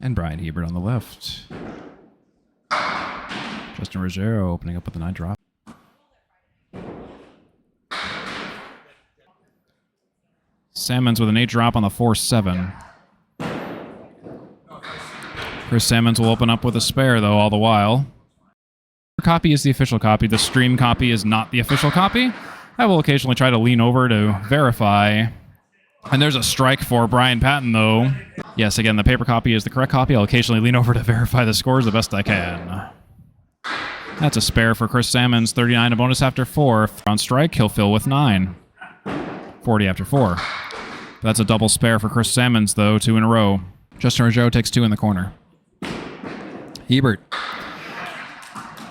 And Bryan Hebert on the left. Justin Ruggiero opening up with a 9 drop. Salmons with an 8 drop on the 4-7. Chris Salmons will open up with a spare, though, all the while. The copy is the official copy. The stream copy is not the official copy. I will occasionally try to lean over to verify. And there's a strike for Brian Patten, though. Yes, again, the paper copy is the correct copy. I'll occasionally lean over to verify the scores the best I can. That's a spare for Chris Salmons. 39 a bonus after 4. On strike, he'll fill with 9. 40 after 4. That's a double spare for Chris Salmons, though. 2 in a row. Justin Ruggiero takes 2 in the corner. Hebert.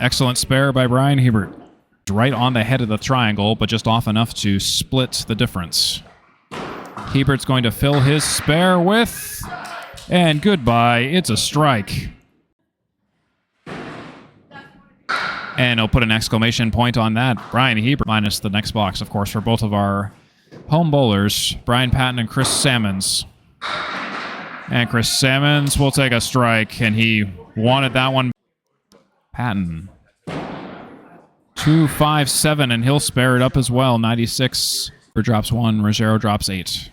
Excellent spare by Bryan Hebert. Right on the head of the triangle, but just off enough to split the difference. Hebert's going to fill his spare with... And goodbye. It's a strike. And he'll put an exclamation point on that. Bryan Hebert minus the next box, of course, for both of our home bowlers, Brian Patten and Chris Salmons. And Chris Salmons will take a strike, and he wanted that one. Patten. 2-5-7, and he'll spare it up as well. 96. Drops 1, Ruggiero drops 8.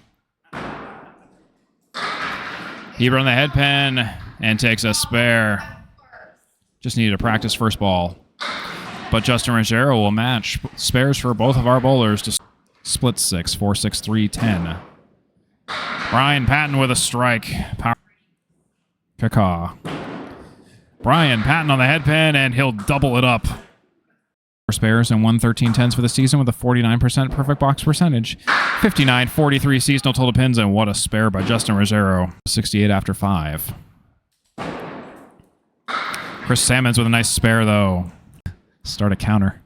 Hebert on the head pin and takes a spare. Just needed to practice first ball. But Justin Ruggiero will match spares for both of our bowlers to split 6, 4, 6, 3, 10. Brian Patten with a strike. Power. Cacaw. Brian Patten on the head pin, and he'll double it up. 4 spares and 113-10s for the season with a 49% perfect box percentage. 59-43 seasonal total pins, and what a spare by Justin Ruggiero. 68 after 5. Chris Salmons with a nice spare, though. Start a counter.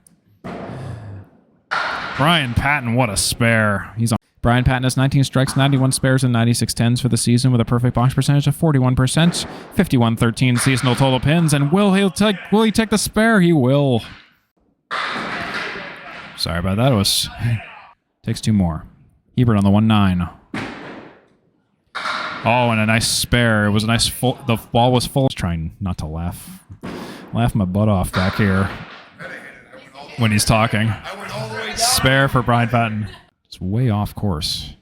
Brian Patten, what a spare. He's on. Brian Patten has 19 strikes, 91 spares, and 96 10s for the season with a perfect box percentage of 41%. 51-13 seasonal total pins, and will he take the spare? He will. Sorry about that. It was... Takes 2 more. Hebert on the 1-9. Oh, and a nice spare. It was a nice full... The ball was full. Trying not to laugh. Laugh my butt off back here when he's talking. Spare for Brian Patten. It's way off course.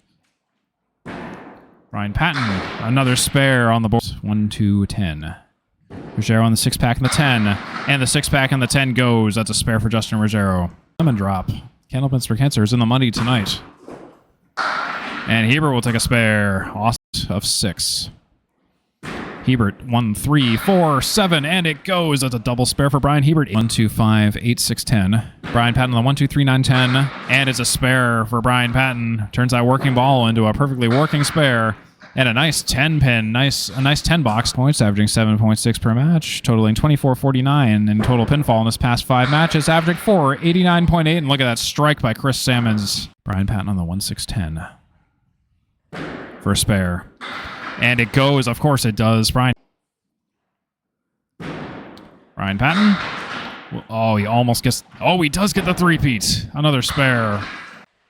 Brian Patten, another spare on the board. 1-2-10. Ruggiero on the 6-pack and the 10. And the 6-pack and the 10 goes. That's a spare for Justin Ruggiero. Lemon drop. Candlepin for Cancer is in the money tonight. And Hebert will take a spare. Awesome of 6. Hebert, 1, 3, 4, 7, and it goes. That's a double spare for Bryan Hebert. 1, 2, 5, 8, 6, 10. Brian Patten on the 1, 2, 3, 9, 10. And it's a spare for Brian Patten. Turns that working ball into a perfectly working spare. And a nice 10 pin. A nice 10 box. Points averaging 7.6 per match. Totaling 24.49 in total pinfall in this past 5 matches. Averaging 489.8. And look at that strike by Chris Salmons. Brian Patten on the 1, 6, 10. For a spare. And it goes. Of course it does. Brian Patten. Oh, he almost gets... Oh, he does get the 3-peat. Another spare.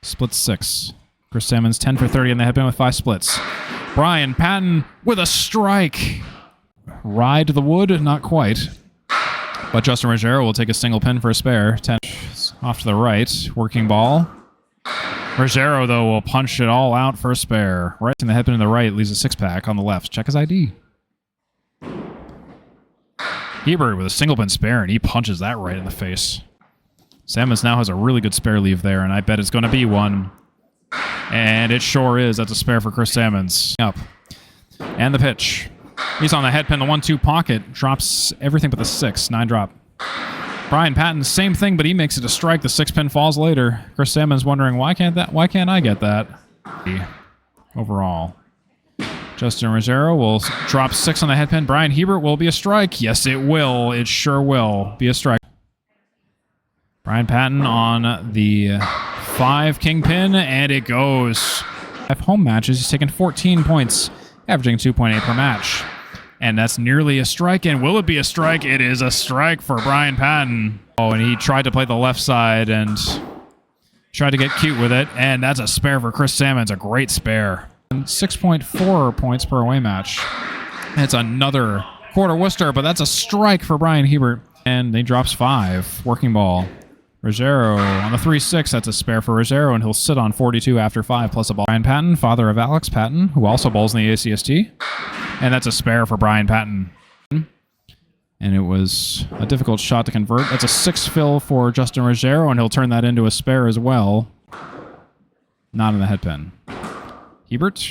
Split 6. Chris Salmons 10 for 30 in the headband with 5 splits. Brian Patten with a strike. Ride the wood, not quite. But Justin Ruggiero will take a single pin for a spare. 10 off to the right. Working ball. Ruggiero, though, will punch it all out for a spare. Right in the headband to the right leaves a 6-pack on the left. Check his ID. Hebert with a single pin spare, and he punches that right in the face. Salmons now has a really good spare leave there, and I bet it's going to be one. And it sure is. That's a spare for Chris Salmons. Up. And the pitch. He's on the head pin, the 1-2 pocket. Drops everything but the 6. 9 drop. Brian Patten, same thing, but he makes it a strike. The 6-pin falls later. Chris Salmons wondering, why can't I get that? Overall. Justin Ruggiero will drop 6 on the head pin. Bryan Hebert will be a strike. Yes, it will. It sure will be a strike. Brian Patten on the 5 kingpin, and it goes. 5 home matches, he's taken 14 points, averaging 2.8 per match. And that's nearly a strike, and will it be a strike? It is a strike for Brian Patten. Oh, and he tried to play the left side and tried to get cute with it, and that's a spare for Chris Salmons, a great spare. 6.4 points per away match. It's another quarter Worcester, but that's a strike for Bryan Hebert. And he drops 5. Working ball. Ruggiero on the 3-6. That's a spare for Ruggiero, and he'll sit on 42 after 5 plus a ball. Brian Patten, father of Alex Patten, who also bowls in the ACST. And that's a spare for Brian Patten. And it was a difficult shot to convert. That's a 6 fill for Justin Ruggiero, and he'll turn that into a spare as well. Not in the head pin. Hebert.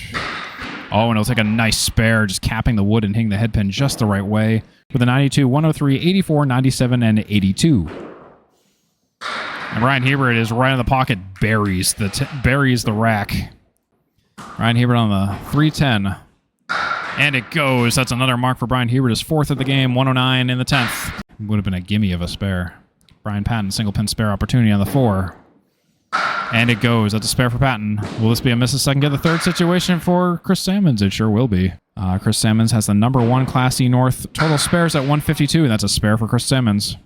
Oh, and he'll take a nice spare, just capping the wood and hitting the head pin just the right way. With a 92, 103, 84, 97, and 82. And Bryan Hebert is right in the pocket, buries the rack. Bryan Hebert on the 310. And it goes. That's another mark for Bryan Hebert. His 4th of the game, 109 in the 10th. Would have been a gimme of a spare. Brian Patten, single pin spare opportunity on the 4. And it goes. That's a spare for Patten. Will this be a miss a second get the 3rd situation for Chris Salmons? It sure will be. Chris Salmons has the number 1 Class E North total spares at 152, and that's a spare for Chris Salmons.